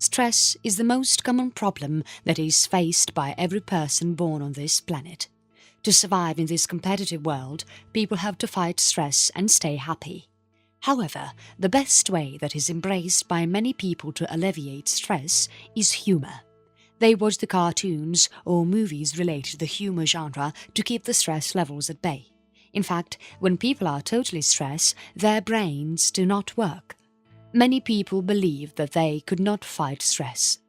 Stress is the most common problem that is faced by every person born on this planet. To survive in this competitive world, people have to fight stress and stay happy. However, the best way that is embraced by many people to alleviate stress is humor. They watch the cartoons or movies related to the humor genre to keep the stress levels at bay. In fact, when people are totally stressed, their brains do not work. Many people believe that they could not fight stress.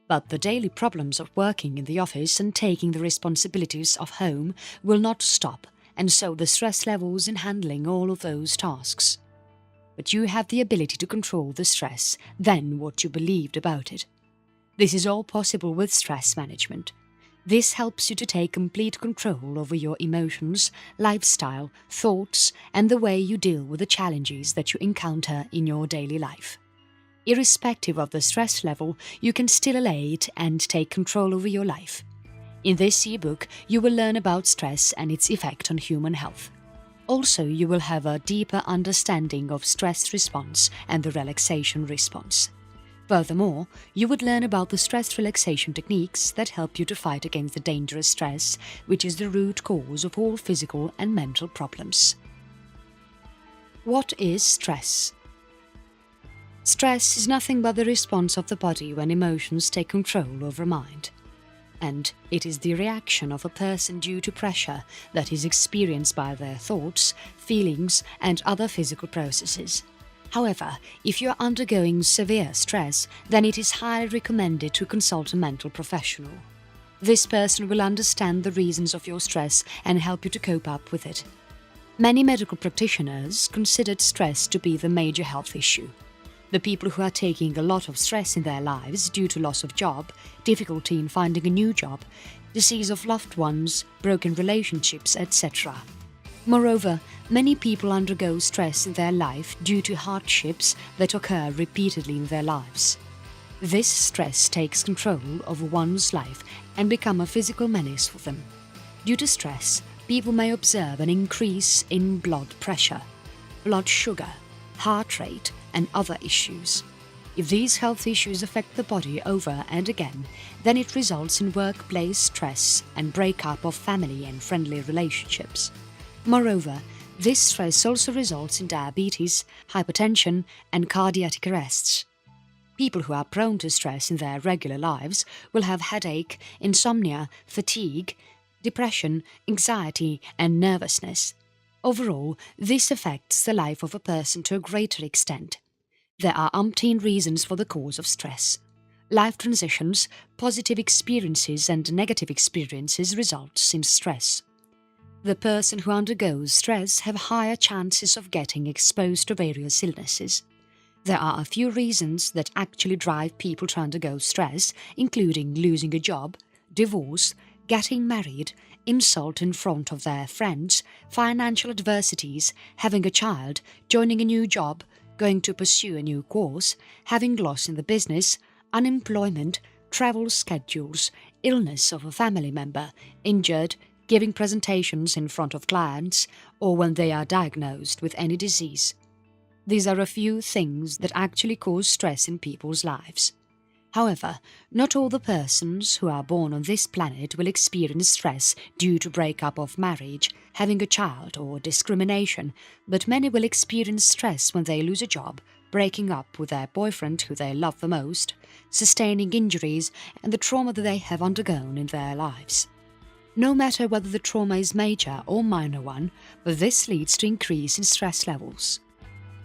But the daily problems of working in the office and taking the responsibilities of home will not stop, and so the stress levels in handling all of those tasks. But you have the ability to control the stress than what you believed about it. This is all possible with stress management. This helps you to take complete control over your emotions, lifestyle, thoughts, and the way you deal with the challenges that you encounter in your daily life. Irrespective of the stress level, you can still allay it and take control over your life. In this ebook, you will learn about stress and its effect on human health. Also, you will have a deeper understanding of stress response and the relaxation response. Furthermore, you would learn about the stress relaxation techniques that help you to fight against the dangerous stress, which is the root cause of all physical and mental problems. What is stress? Stress is nothing but the response of the body when emotions take control over mind. And it is the reaction of a person due to pressure that is experienced by their thoughts, feelings, and other physical processes. However, if you are undergoing severe stress, then it is highly recommended to consult a mental professional. This person will understand the reasons of your stress and help you to cope up with it. Many medical practitioners considered stress to be the major health issue. The people who are taking a lot of stress in their lives due to loss of job, difficulty in finding a new job, disease of loved ones, broken relationships, etc. Moreover, many people undergo stress in their life due to hardships that occur repeatedly in their lives. This stress takes control of one's life and becomes a physical menace for them. Due to stress, people may observe an increase in blood pressure, blood sugar, heart rate, and other issues. If these health issues affect the body over and again, then it results in workplace stress and breakup of family and friendly relationships. Moreover, this stress also results in diabetes, hypertension, and cardiac arrests. People who are prone to stress in their regular lives will have headache, insomnia, fatigue, depression, anxiety, and nervousness. Overall, this affects the life of a person to a greater extent. There are umpteen reasons for the cause of stress. Life transitions, positive experiences, and negative experiences result in stress. The person who undergoes stress have higher chances of getting exposed to various illnesses. There are a few reasons that actually drive people to undergo stress, including losing a job, divorce, getting married, insult in front of their friends, financial adversities, having a child, joining a new job, going to pursue a new course, having loss in the business, unemployment, travel schedules, illness of a family member, injured, giving presentations in front of clients, or when they are diagnosed with any disease. These are a few things that actually cause stress in people's lives. However, not all the persons who are born on this planet will experience stress due to breakup of marriage, having a child, or discrimination, but many will experience stress when they lose a job, breaking up with their boyfriend who they love the most, sustaining injuries, and the trauma that they have undergone in their lives. No matter whether the trauma is major or minor one, but this leads to increase in stress levels.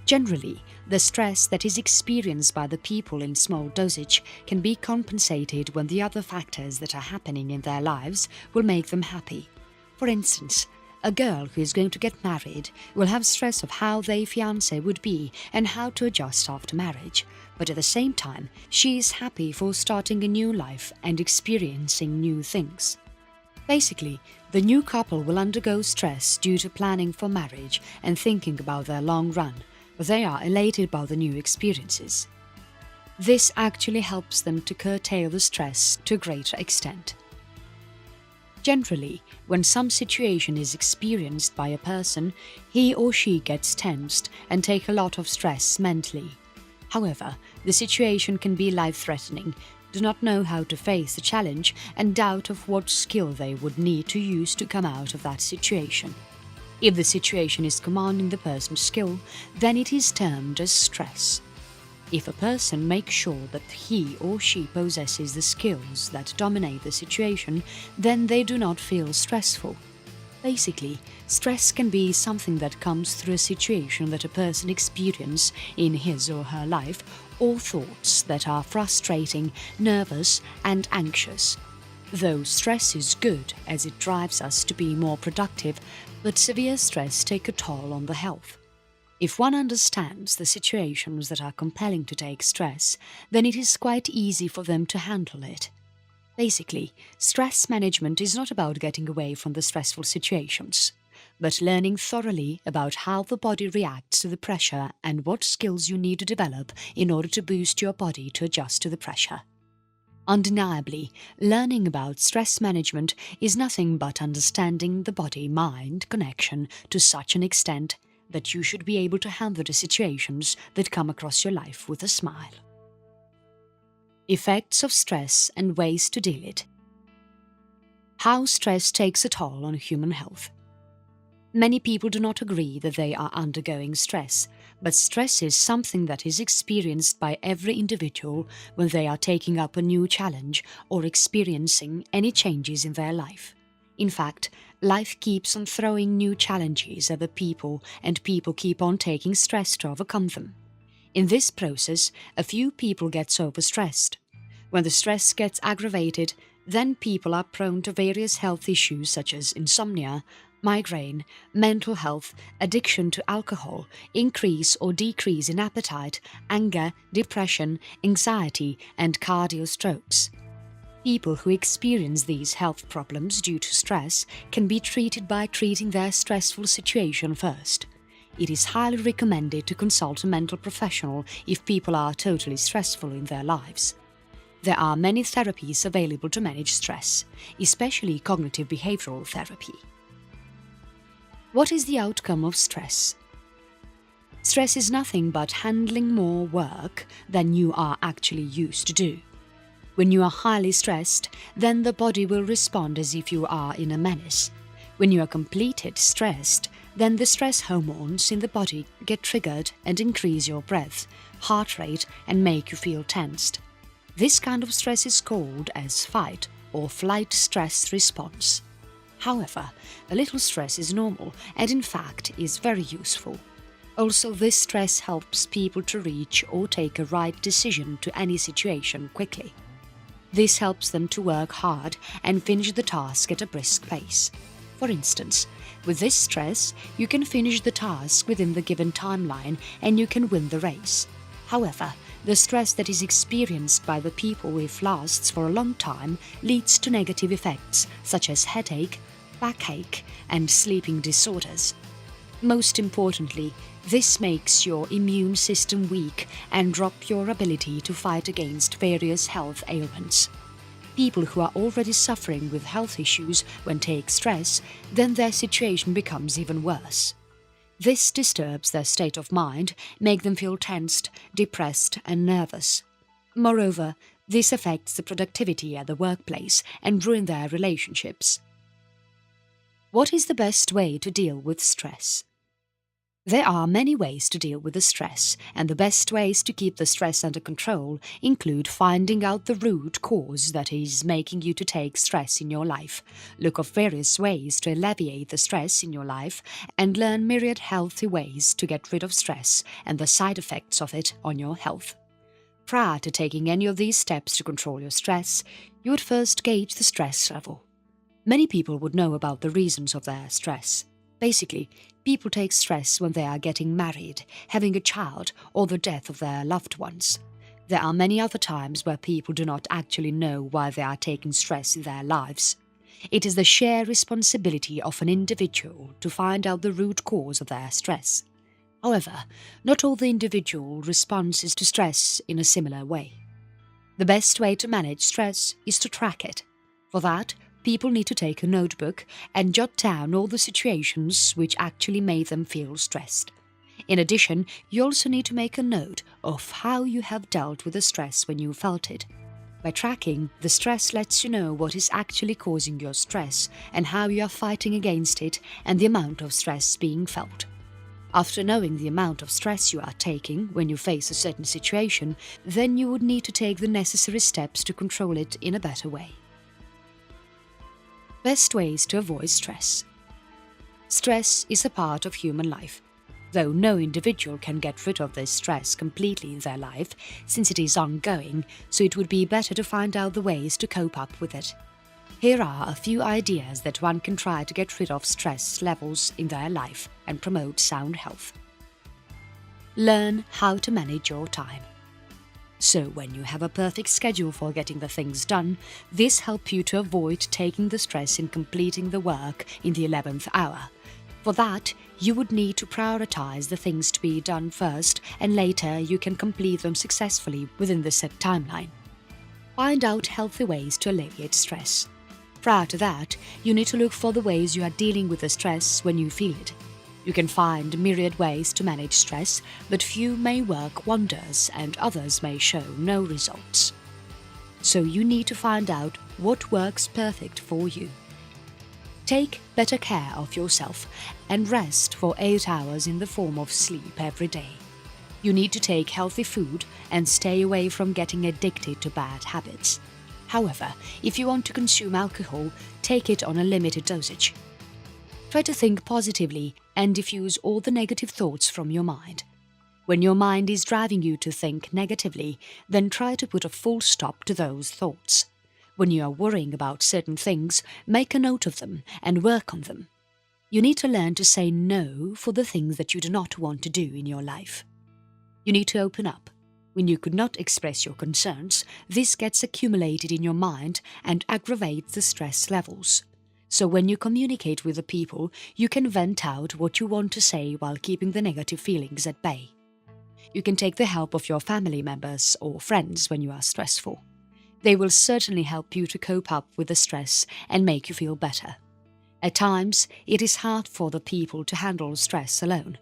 Generally, the stress that is experienced by the people in small dosage can be compensated when the other factors that are happening in their lives will make them happy. For instance, a girl who is going to get married will have stress of how their fiancé would be and how to adjust after marriage, but at the same time, she is happy for starting a new life and experiencing new things. Basically, the new couple will undergo stress due to planning for marriage and thinking about their long run, but they are elated by the new experiences. This actually helps them to curtail the stress to a greater extent. Generally, when some situation is experienced by a person, he or she gets tensed and take a lot of stress mentally. However, the situation can be life-threatening, do not know how to face the challenge, and doubt of what skill they would need to use to come out of that situation. If the situation is commanding the person's skill, then it is termed as stress. If a person makes sure that he or she possesses the skills that dominate the situation, then they do not feel stressful. Basically, stress can be something that comes through a situation that a person experiences in his or her life, or thoughts that are frustrating, nervous, and anxious. Though stress is good as it drives us to be more productive, but severe stress takes a toll on the health. If one understands the situations that are compelling to take stress, then it is quite easy for them to handle it. Basically, stress management is not about getting away from the stressful situations, but learning thoroughly about how the body reacts to the pressure and what skills you need to develop in order to boost your body to adjust to the pressure. Undeniably, learning about stress management is nothing but understanding the body-mind connection to such an extent that you should be able to handle the situations that come across your life with a smile. Effects of stress and ways to deal it. How stress takes a toll on human health. Many people do not agree that they are undergoing stress, but stress is something that is experienced by every individual when they are taking up a new challenge or experiencing any changes in their life. In fact, life keeps on throwing new challenges at the people, and people keep on taking stress to overcome them. In this process, a few people get overstressed. When the stress gets aggravated, then people are prone to various health issues such as insomnia, migraine, mental health, addiction to alcohol, increase or decrease in appetite, anger, depression, anxiety, and cardio strokes. People who experience these health problems due to stress can be treated by treating their stressful situation first. It is highly recommended to consult a mental professional if people are totally stressful in their lives. There are many therapies available to manage stress, especially cognitive behavioral therapy. What is the outcome of stress? Stress is nothing but handling more work than you are actually used to do. When you are highly stressed, then the body will respond as if you are in a menace. When you are completely stressed, then the stress hormones in the body get triggered and increase your breath, heart rate, and make you feel tensed. This kind of stress is called as fight or flight stress response. However, a little stress is normal and in fact is very useful. Also, this stress helps people to reach or take a right decision to any situation quickly. This helps them to work hard and finish the task at a brisk pace. For instance, with this stress, you can finish the task within the given timeline and you can win the race. However, the stress that is experienced by the people if lasts for a long time leads to negative effects such as headache, backache, and sleeping disorders. Most importantly, this makes your immune system weak and drop your ability to fight against various health ailments. People who are already suffering with health issues when take stress, then their situation becomes even worse. This disturbs their state of mind, make them feel tensed, depressed, and nervous. Moreover, this affects the productivity at the workplace and ruins their relationships. What is the best way to deal with stress? There are many ways to deal with the stress, and the best ways to keep the stress under control include finding out the root cause that is making you to take stress in your life, look of various ways to alleviate the stress in your life, and learn myriad healthy ways to get rid of stress and the side effects of it on your health. Prior to taking any of these steps to control your stress, you would first gauge the stress level. Many people would know about the reasons of their stress. Basically, people take stress when they are getting married, having a child, or the death of their loved ones. There are many other times where people do not actually know why they are taking stress in their lives. It is the shared responsibility of an individual to find out the root cause of their stress. However, not all the individual responses to stress in a similar way. The best way to manage stress is to track it. For that, people need to take a notebook and jot down all the situations which actually made them feel stressed. In addition, you also need to make a note of how you have dealt with the stress when you felt it. By tracking, the stress lets you know what is actually causing your stress and how you are fighting against it and the amount of stress being felt. After knowing the amount of stress you are taking when you face a certain situation, then you would need to take the necessary steps to control it in a better way. Best ways to avoid stress. Stress is a part of human life. Though no individual can get rid of this stress completely in their life, since it is ongoing, so it would be better to find out the ways to cope up with it. Here are a few ideas that one can try to get rid of stress levels in their life and promote sound health. Learn how to manage your time. So when you have a perfect schedule for getting the things done, this helps you to avoid taking the stress in completing the work in the 11th hour. For that, you would need to prioritize the things to be done first, and later you can complete them successfully within the set timeline. Find out healthy ways to alleviate stress. Prior to that, you need to look for the ways you are dealing with the stress when you feel it. You can find myriad ways to manage stress, but few may work wonders and others may show no results. So you need to find out what works perfect for you. Take better care of yourself and rest for 8 hours in the form of sleep every day. You need to take healthy food and stay away from getting addicted to bad habits. However, if you want to consume alcohol, take it on a limited dosage. Try to think positively and diffuse all the negative thoughts from your mind. When your mind is driving you to think negatively, then try to put a full stop to those thoughts. When you are worrying about certain things, make a note of them and work on them. You need to learn to say no for the things that you do not want to do in your life. You need to open up. When you could not express your concerns, this gets accumulated in your mind and aggravates the stress levels. So when you communicate with the people, you can vent out what you want to say while keeping the negative feelings at bay. You can take the help of your family members or friends when you are stressful. They will certainly help you to cope up with the stress and make you feel better. At times, it is hard for the people to handle stress alone.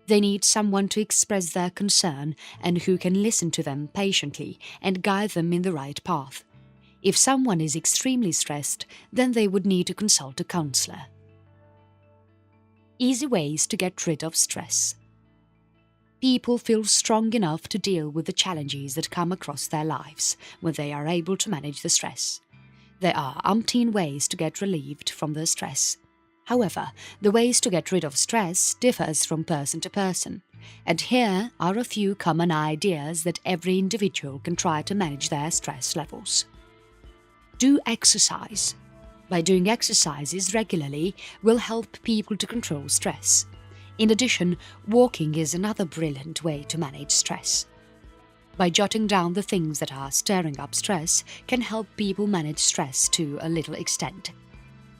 They need someone to express their concern and who can listen to them patiently and guide them in the right path. If someone is extremely stressed, then they would need to consult a counselor. Easy ways to get rid of stress. People feel strong enough to deal with the challenges that come across their lives when they are able to manage the stress. There are umpteen ways to get relieved from the stress. However, the ways to get rid of stress differs from person to person, and here are a few common ideas that every individual can try to manage their stress levels. Do exercise. By doing exercises regularly will help people to control stress. In addition, walking is another brilliant way to manage stress. By jotting down the things that are stirring up stress can help people manage stress to a little extent.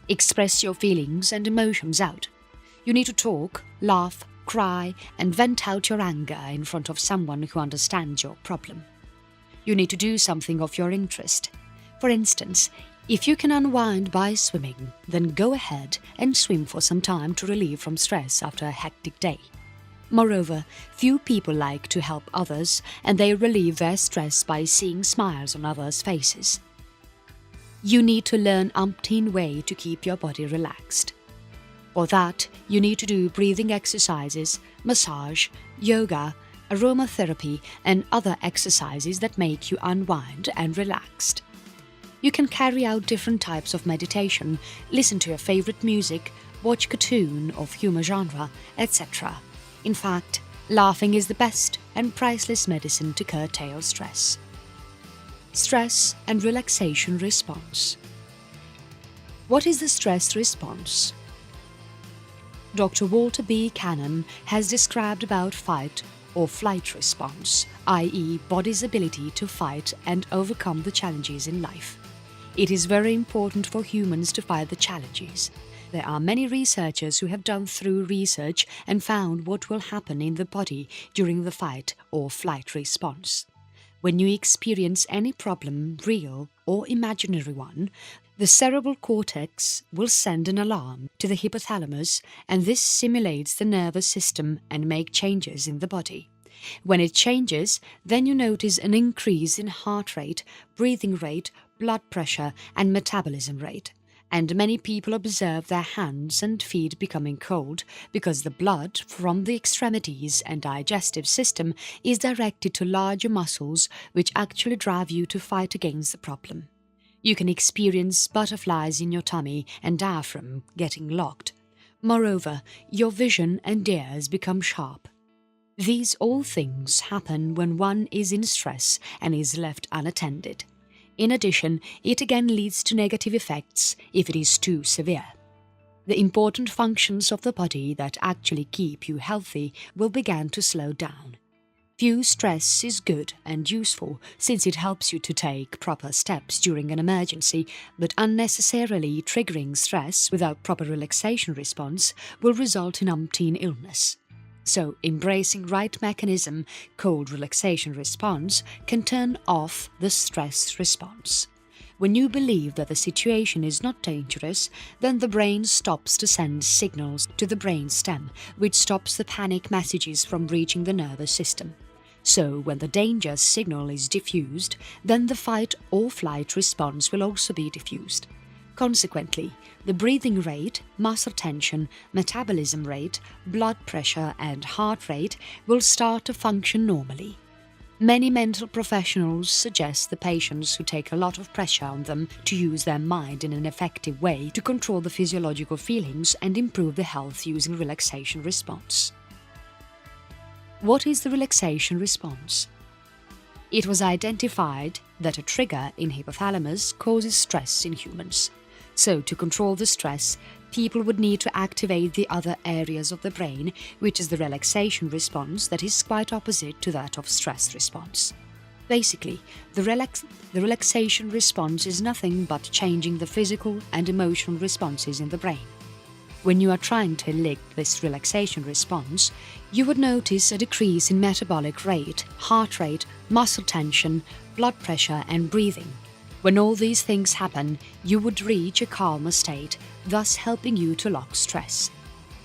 Express your feelings and emotions out. You need to talk, laugh, cry, and vent out your anger in front of someone who understands your problem. You need to do something of your interest. For instance, if you can unwind by swimming, then go ahead and swim for some time to relieve from stress after a hectic day. Moreover, few people like to help others, and they relieve their stress by seeing smiles on others' faces. You need to learn umpteen ways to keep your body relaxed. For that, you need to do breathing exercises, massage, yoga, aromatherapy, and other exercises that make you unwind and relaxed. You can carry out different types of meditation, listen to your favorite music, watch cartoon of humor genre, etc. In fact, laughing is the best and priceless medicine to curtail stress. Stress and relaxation response. What is the stress response? Dr. Walter B. Cannon has described about fight or flight response, i.e. body's ability to fight and overcome the challenges in life. It is very important for humans to fight the challenges. There are many researchers who have done thorough research and found what will happen in the body during the fight or flight response. When you experience any problem, real or imaginary one, The cerebral cortex will send an alarm to the hypothalamus, and this stimulates the nervous system and make changes in the body. When it changes, then you notice an increase in heart rate, breathing rate, blood pressure and metabolism rate. And many people observe their hands and feet becoming cold because the blood from the extremities and digestive system is directed to larger muscles which actually drive you to fight against the problem. You can experience butterflies in your tummy and diaphragm getting locked. Moreover, your vision and ears become sharp. These all things happen when one is in stress and is left unattended. In addition, it again leads to negative effects if it is too severe. The important functions of the body that actually keep you healthy will begin to slow down. Few stress is good and useful since it helps you to take proper steps during an emergency, but unnecessarily triggering stress without proper relaxation response will result in umpteen illness. So, embracing right mechanism called relaxation response can turn off the stress response. When you believe that the situation is not dangerous, then the brain stops to send signals to the brain stem, which stops the panic messages from reaching the nervous system. So, when the danger signal is diffused, then the fight or flight response will also be diffused. Consequently, the breathing rate, muscle tension, metabolism rate, blood pressure and heart rate will start to function normally. Many mental professionals suggest the patients who take a lot of pressure on them to use their mind in an effective way to control the physiological feelings and improve the health using relaxation response. What is the relaxation response? It was identified that a trigger in hypothalamus causes stress in humans. So, to control the stress, people would need to activate the other areas of the brain, which is the relaxation response that is quite opposite to that of stress response. Basically, the relaxation response is nothing but changing the physical and emotional responses in the brain. When you are trying to elicit this relaxation response, you would notice a decrease in metabolic rate, heart rate, muscle tension, blood pressure and breathing. When all these things happen, you would reach a calmer state, thus helping you to lock stress.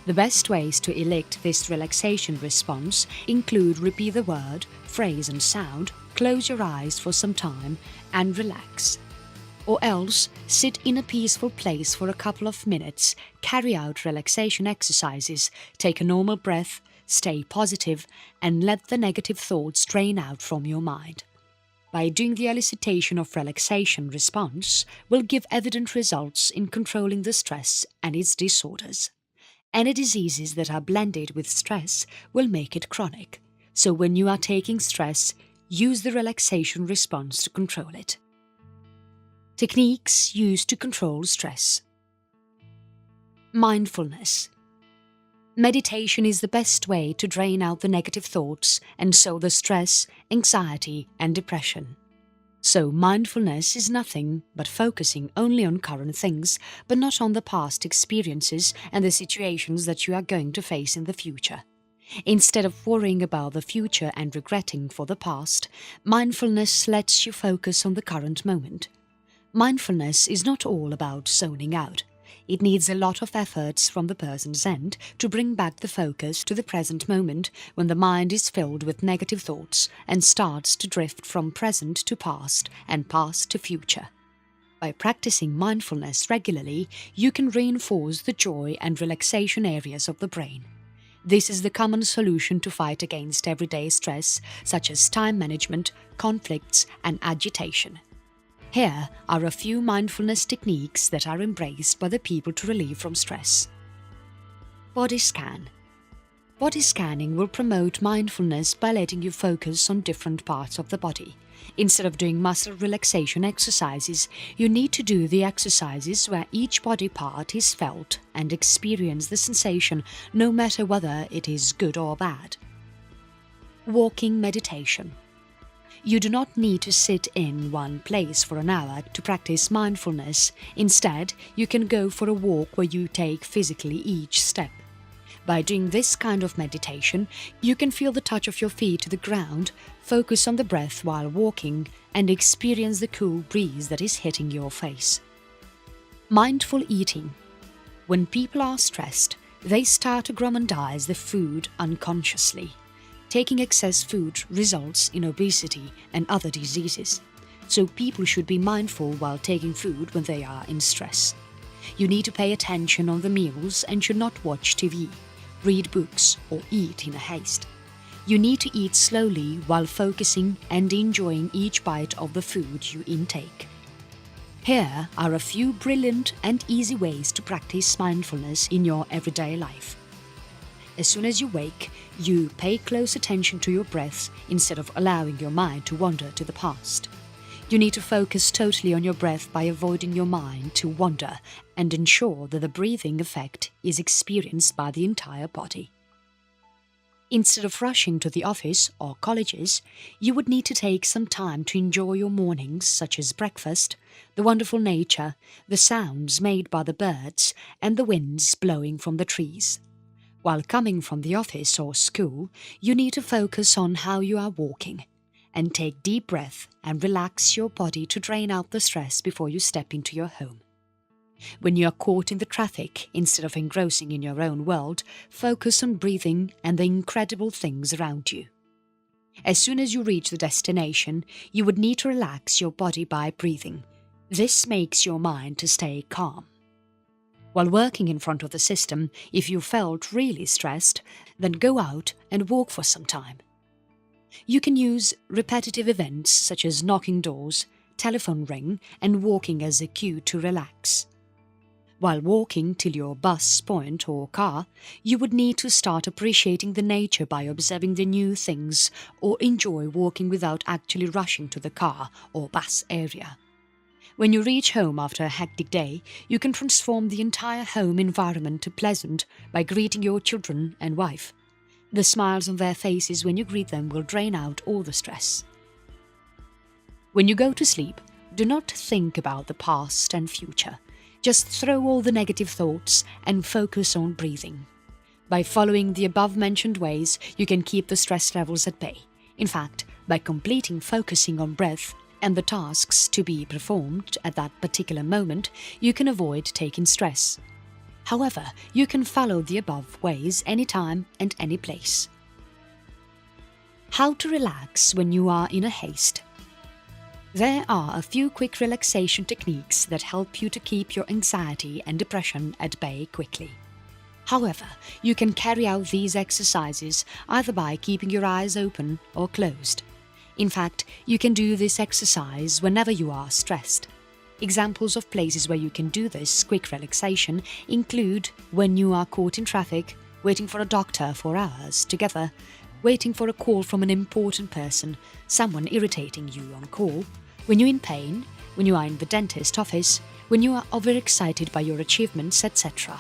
The best ways to elicit this relaxation response include repeat the word, phrase and sound, close your eyes for some time and relax. Or else, sit in a peaceful place for a couple of minutes, carry out relaxation exercises, take a normal breath, stay positive and let the negative thoughts drain out from your mind. By doing the elicitation of relaxation response will give evident results in controlling the stress and its disorders. Any diseases that are blended with stress will make it chronic. So when you are taking stress, use the relaxation response to control it. Techniques used to control stress. Mindfulness. Meditation is the best way to drain out the negative thoughts and so the stress, anxiety and depression. So mindfulness is nothing but focusing only on current things, but not on the past experiences and the situations that you are going to face in the future. Instead of worrying about the future and regretting for the past, mindfulness lets you focus on the current moment. Mindfulness is not all about zoning out. It needs a lot of efforts from the person's end to bring back the focus to the present moment when the mind is filled with negative thoughts and starts to drift from present to past and past to future. By practicing mindfulness regularly, you can reinforce the joy and relaxation areas of the brain. This is the common solution to fight against everyday stress such as time management, conflicts and agitation. Here are a few mindfulness techniques that are embraced by the people to relieve from stress. Body scan. Body scanning will promote mindfulness by letting you focus on different parts of the body. Instead of doing muscle relaxation exercises, you need to do the exercises where each body part is felt and experience the sensation no matter whether it is good or bad. Walking meditation. You do not need to sit in one place for an hour to practice mindfulness. Instead, you can go for a walk where you take physically each step. By doing this kind of meditation, you can feel the touch of your feet to the ground, focus on the breath while walking, and experience the cool breeze that is hitting your face. Mindful eating. When people are stressed, they start to gormandize the food unconsciously. Taking excess food results in obesity and other diseases, so people should be mindful while taking food when they are in stress. You need to pay attention on the meals and should not watch TV, read books or eat in a haste. You need to eat slowly while focusing and enjoying each bite of the food you intake. Here are a few brilliant and easy ways to practice mindfulness in your everyday life. As soon as you wake, you pay close attention to your breath instead of allowing your mind to wander to the past. You need to focus totally on your breath by avoiding your mind to wander and ensure that the breathing effect is experienced by the entire body. Instead of rushing to the office or colleges, you would need to take some time to enjoy your mornings, such as breakfast, the wonderful nature, the sounds made by the birds, and the winds blowing from the trees. While coming from the office or school, you need to focus on how you are walking, and take deep breath and relax your body to drain out the stress before you step into your home. When you are caught in the traffic, instead of engrossing in your own world, focus on breathing and the incredible things around you. As soon as you reach the destination, you would need to relax your body by breathing. This makes your mind to stay calm. While working in front of the system, if you felt really stressed, then go out and walk for some time. You can use repetitive events such as knocking doors, telephone ring, and walking as a cue to relax. While walking till your bus point or car, you would need to start appreciating the nature by observing the new things or enjoy walking without actually rushing to the car or bus area. When you reach home after a hectic day, you can transform the entire home environment to pleasant by greeting your children and wife. The smiles on their faces when you greet them will drain out all the stress. When you go to sleep, do not think about the past and future. Just throw all the negative thoughts and focus on breathing. By following the above-mentioned ways, you can keep the stress levels at bay. In fact, by completing focusing on breath and the tasks to be performed at that particular moment, you can avoid taking stress. However, you can follow the above ways anytime and any place. How to relax when you are in a haste. There are a few quick relaxation techniques that help you to keep your anxiety and depression at bay quickly. However, you can carry out these exercises either by keeping your eyes open or closed. In fact, you can do this exercise whenever you are stressed. Examples of places where you can do this quick relaxation include when you are caught in traffic, waiting for a doctor for hours together, waiting for a call from an important person, someone irritating you on call, when you're in pain, when you are in the dentist office, when you are overexcited by your achievements, etc.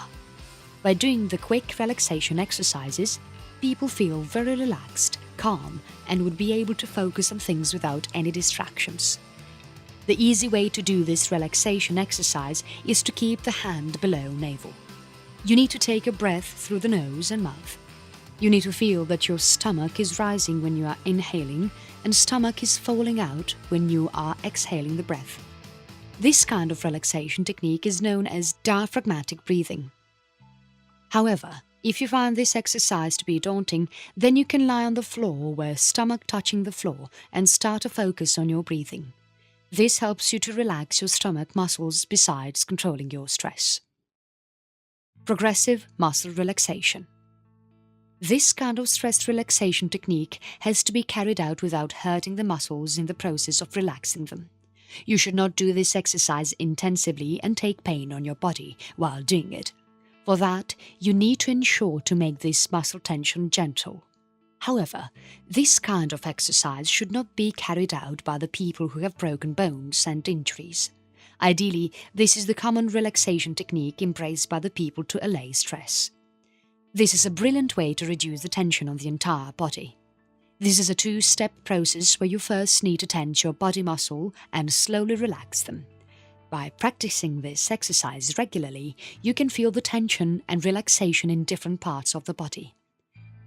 By doing the quick relaxation exercises, people feel very relaxed, calm, and would be able to focus on things without any distractions. The easy way to do this relaxation exercise is to keep the hand below navel. You need to take a breath through the nose and mouth. You need to feel that your stomach is rising when you are inhaling and stomach is falling out when you are exhaling the breath. This kind of relaxation technique is known as diaphragmatic breathing. However, if you find this exercise to be daunting, then you can lie on the floor where stomach touching the floor and start to focus on your breathing. This helps you to relax your stomach muscles besides controlling your stress. Progressive muscle relaxation. This kind of stress relaxation technique has to be carried out without hurting the muscles in the process of relaxing them. You should not do this exercise intensively and take pain on your body while doing it. For that, you need to ensure to make this muscle tension gentle. However, this kind of exercise should not be carried out by the people who have broken bones and injuries. Ideally, this is the common relaxation technique embraced by the people to allay stress. This is a brilliant way to reduce the tension on the entire body. This is a two-step process where you first need to tense your body muscle and slowly relax them. By practicing this exercise regularly, you can feel the tension and relaxation in different parts of the body.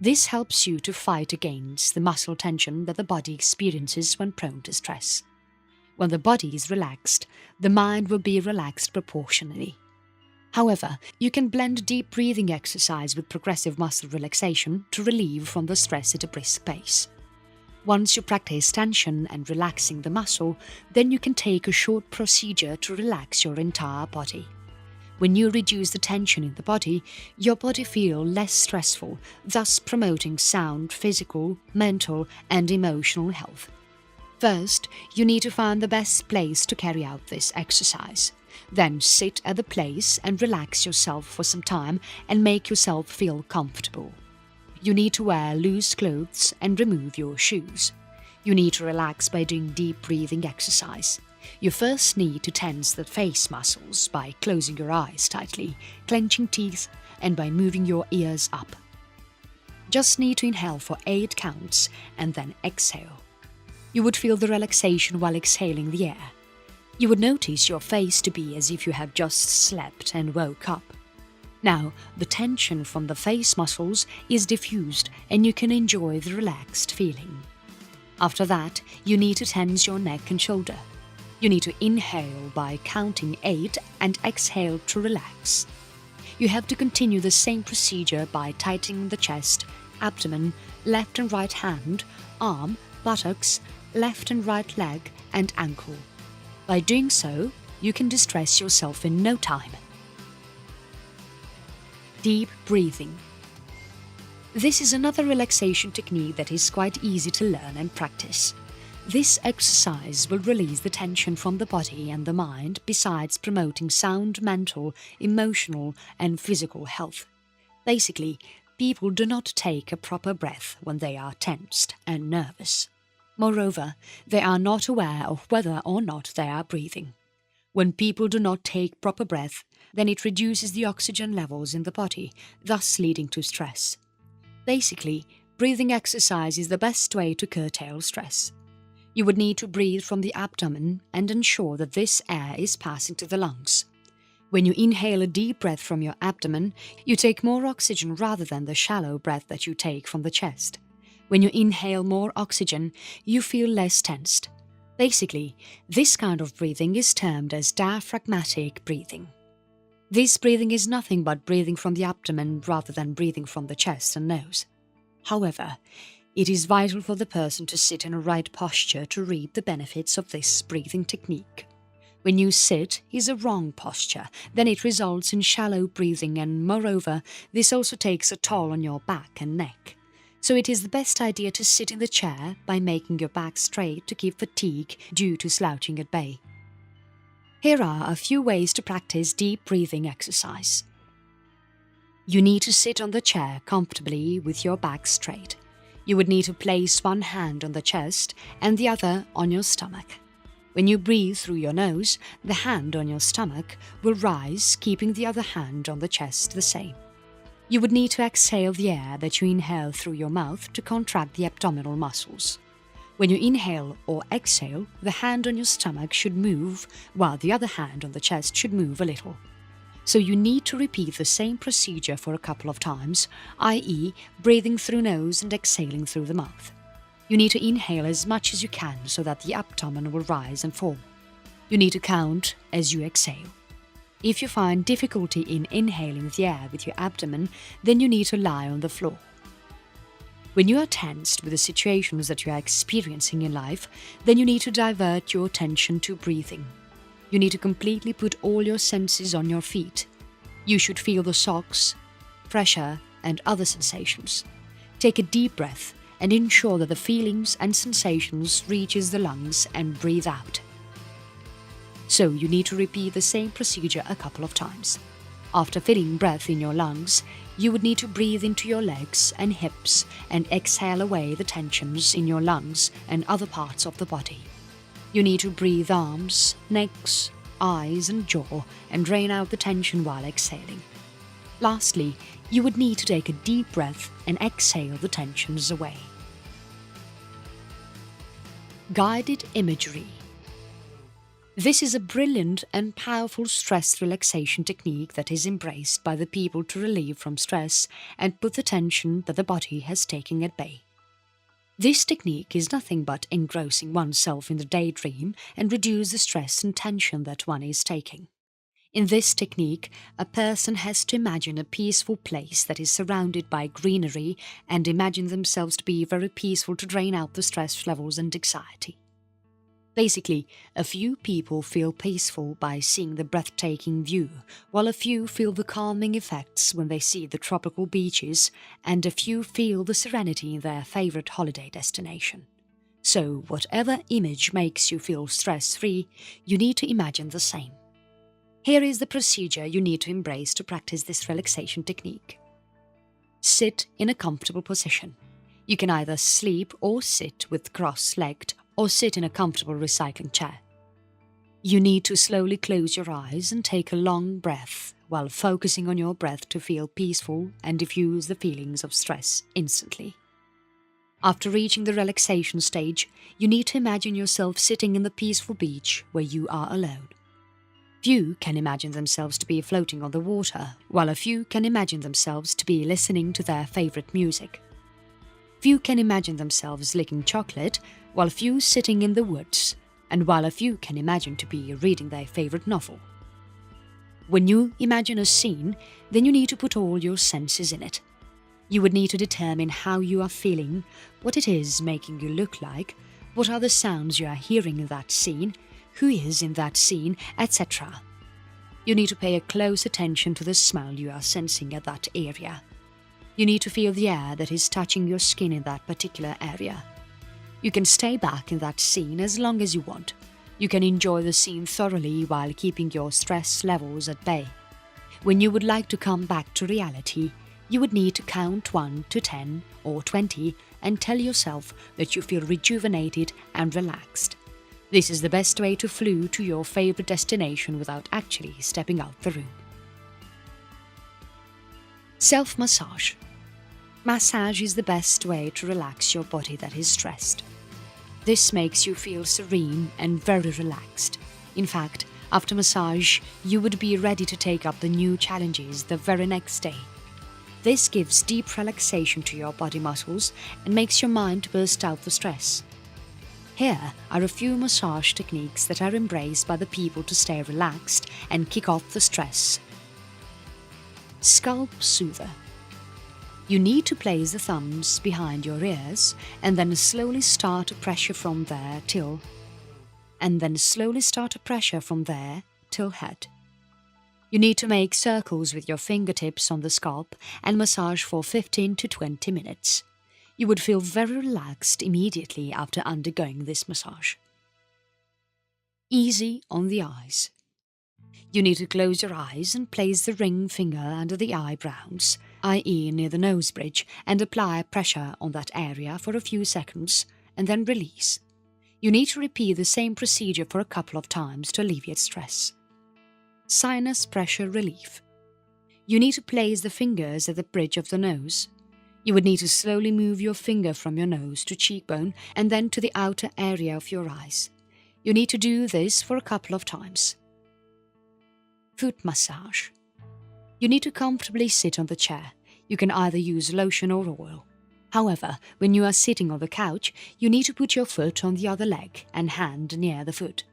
This helps you to fight against the muscle tension that the body experiences when prone to stress. When the body is relaxed, the mind will be relaxed proportionally. However, you can blend deep breathing exercise with progressive muscle relaxation to relieve from the stress at a brisk pace. Once you practice tension and relaxing the muscle, then you can take a short procedure to relax your entire body. When you reduce the tension in the body, your body feels less stressful, thus promoting sound physical, mental and emotional health. First, you need to find the best place to carry out this exercise. Then sit at the place and relax yourself for some time and make yourself feel comfortable. You need to wear loose clothes and remove your shoes. You need to relax by doing deep breathing exercise. You first need to tense the face muscles by closing your eyes tightly, clenching teeth, and by moving your ears up. Just need to inhale for 8 counts and then exhale. You would feel the relaxation while exhaling the air. You would notice your face to be as if you have just slept and woke up. Now, the tension from the face muscles is diffused and you can enjoy the relaxed feeling. After that, you need to tense your neck and shoulder. You need to inhale by counting 8 and exhale to relax. You have to continue the same procedure by tightening the chest, abdomen, left and right hand, arm, buttocks, left and right leg and ankle. By doing so, you can distress yourself in no time. Deep breathing. This is another relaxation technique that is quite easy to learn and practice. This exercise will release the tension from the body and the mind besides promoting sound mental, emotional and physical health. Basically, people do not take a proper breath when they are tensed and nervous. Moreover, they are not aware of whether or not they are breathing. When people do not take proper breath, then it reduces the oxygen levels in the body, thus leading to stress. Basically, breathing exercise is the best way to curtail stress. You would need to breathe from the abdomen and ensure that this air is passing to the lungs. When you inhale a deep breath from your abdomen, you take more oxygen rather than the shallow breath that you take from the chest. When you inhale more oxygen, you feel less tensed. Basically, this kind of breathing is termed as diaphragmatic breathing. This breathing is nothing but breathing from the abdomen rather than breathing from the chest and nose. However, it is vital for the person to sit in a right posture to reap the benefits of this breathing technique. When you sit is a wrong posture, then it results in shallow breathing and moreover, this also takes a toll on your back and neck. So it is the best idea to sit in the chair by making your back straight to keep fatigue due to slouching at bay. Here are a few ways to practice deep breathing exercise. You need to sit on the chair comfortably with your back straight. You would need to place one hand on the chest and the other on your stomach. When you breathe through your nose, the hand on your stomach will rise, keeping the other hand on the chest the same. You would need to exhale the air that you inhale through your mouth to contract the abdominal muscles. When you inhale or exhale, the hand on your stomach should move, while the other hand on the chest should move a little. So you need to repeat the same procedure for a couple of times, i.e., breathing through nose and exhaling through the mouth. You need to inhale as much as you can so that the abdomen will rise and fall. You need to count as you exhale. If you find difficulty in inhaling the air with your abdomen, then you need to lie on the floor. When you are tensed with the situations that you are experiencing in life, then you need to divert your attention to breathing. You need to completely put all your senses on your feet. You should feel the socks, pressure, and other sensations. Take a deep breath and ensure that the feelings and sensations reaches the lungs and breathe out. So you need to repeat the same procedure a couple of times. After feeling breath in your lungs, you would need to breathe into your legs and hips and exhale away the tensions in your lungs and other parts of the body. You need to breathe arms, necks, eyes and jaw and drain out the tension while exhaling. Lastly, you would need to take a deep breath and exhale the tensions away. Guided imagery. This is a brilliant and powerful stress relaxation technique that is embraced by the people to relieve from stress and put the tension that the body has taken at bay. This technique is nothing but engrossing oneself in the daydream and reduce the stress and tension that one is taking. In this technique, a person has to imagine a peaceful place that is surrounded by greenery and imagine themselves to be very peaceful to drain out the stress levels and anxiety. Basically, a few people feel peaceful by seeing the breathtaking view, while a few feel the calming effects when they see the tropical beaches, and a few feel the serenity in their favorite holiday destination. So, whatever image makes you feel stress-free, you need to imagine the same. Here is the procedure you need to embrace to practice this relaxation technique. Sit in a comfortable position. You can either sleep or sit with cross-legged or sit in a comfortable recycling chair. You need to slowly close your eyes and take a long breath while focusing on your breath to feel peaceful and diffuse the feelings of stress instantly. After reaching the relaxation stage, you need to imagine yourself sitting in the peaceful beach where you are alone. Few can imagine themselves to be floating on the water, while a few can imagine themselves to be listening to their favorite music. Few can imagine themselves licking chocolate, while few sitting in the woods, and while a few can imagine to be reading their favorite novel. When you imagine a scene, then you need to put all your senses in it. You would need to determine how you are feeling, what it is making you look like, what are the sounds you are hearing in that scene, who is in that scene, etc. You need to pay a close attention to the smell you are sensing at that area. You need to feel the air that is touching your skin in that particular area. You can stay back in that scene as long as you want. You can enjoy the scene thoroughly while keeping your stress levels at bay. When you would like to come back to reality, you would need to count 1 to 10 or 20 and tell yourself that you feel rejuvenated and relaxed. This is the best way to fly to your favorite destination without actually stepping out the room. Self-massage. Massage is the best way to relax your body that is stressed. This makes you feel serene and very relaxed. In fact, after massage, you would be ready to take up the new challenges the very next day. This gives deep relaxation to your body muscles and makes your mind burst out the stress. Here are a few massage techniques that are embraced by the people to stay relaxed and kick off the stress. Scalp soother. You need to place the thumbs behind your ears and then slowly start a pressure from there till head. You need to make circles with your fingertips on the scalp and massage for 15 to 20 minutes. You would feel very relaxed immediately after undergoing this massage. Easy on the eyes. You need to close your eyes and place the ring finger under the eyebrows, i.e. near the nose bridge, and apply pressure on that area for a few seconds and then release. You need to repeat the same procedure for a couple of times to alleviate stress. Sinus pressure relief. You need to place the fingers at the bridge of the nose. You would need to slowly move your finger from your nose to cheekbone and then to the outer area of your eyes. You need to do this for a couple of times. Foot massage. You need to comfortably sit on the chair. You can either use lotion or oil. However, when you are sitting on the couch, you need to put your foot on the other leg and hand near the foot.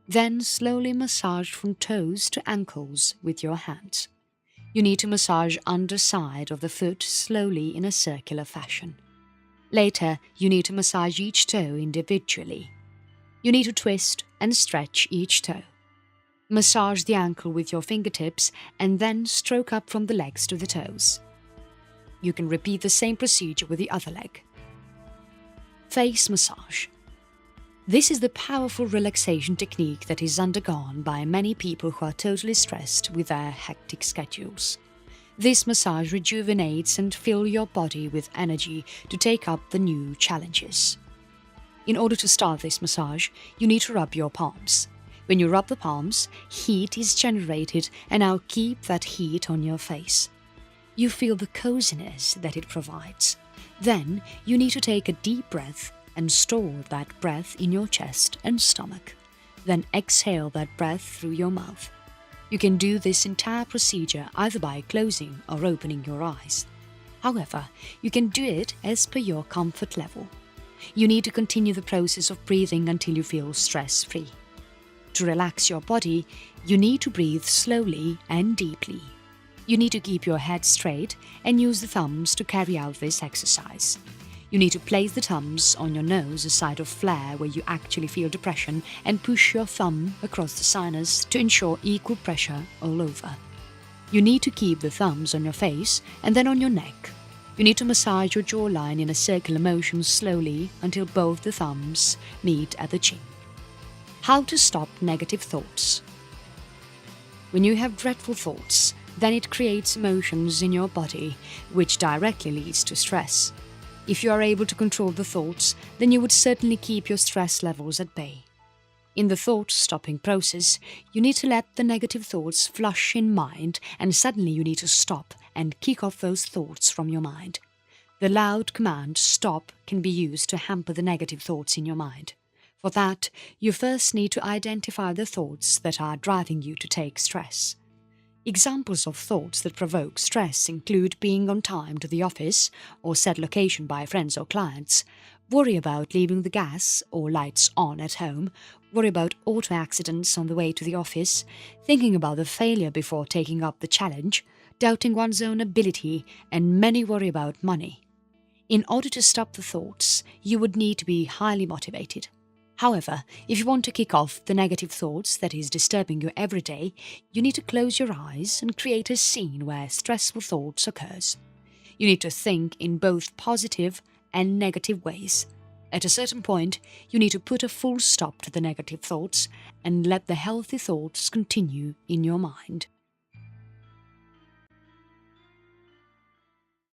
Then slowly massage from toes to ankles with your hands. You need to massage underside of the foot slowly in a circular fashion. Later, you need to massage each toe individually. You need to twist and stretch each toe. Massage the ankle with your fingertips and then stroke up from the legs to the toes. You can repeat the same procedure with the other leg. Face massage. This is the powerful relaxation technique that is undergone by many people who are totally stressed with their hectic schedules. This massage rejuvenates and fills your body with energy to take up the new challenges. In order to start this massage, you need to rub your palms. When you rub the palms, heat is generated, and now keep that heat on your face. You feel the coziness that it provides. Then you need to take a deep breath and store that breath in your chest and stomach. Then exhale that breath through your mouth. You can do this entire procedure either by closing or opening your eyes. However, you can do it as per your comfort level. You need to continue the process of breathing until you feel stress-free. To relax your body, you need to breathe slowly and deeply. You need to keep your head straight and use the thumbs to carry out this exercise. You need to place the thumbs on your nose, a site of flare where you actually feel depression, and push your thumb across the sinus to ensure equal pressure all over. You need to keep the thumbs on your face and then on your neck. You need to massage your jawline in a circular motion slowly until both the thumbs meet at the chin. How to stop negative thoughts. When you have dreadful thoughts, then it creates emotions in your body, which directly leads to stress. If you are able to control the thoughts, then you would certainly keep your stress levels at bay. In the thought-stopping process, you need to let the negative thoughts flush in mind, and suddenly you need to stop and kick off those thoughts from your mind. The loud command "stop" can be used to hamper the negative thoughts in your mind. For that, you first need to identify the thoughts that are driving you to take stress. Examples of thoughts that provoke stress include being on time to the office or set location by friends or clients, worry about leaving the gas or lights on at home, worry about auto accidents on the way to the office, thinking about the failure before taking up the challenge, doubting one's own ability, and many worry about money. In order to stop the thoughts, you would need to be highly motivated. However, if you want to kick off the negative thoughts that is disturbing you every day, you need to close your eyes and create a scene where stressful thoughts occurs. You need to think in both positive and negative ways. At a certain point, you need to put a full stop to the negative thoughts and let the healthy thoughts continue in your mind.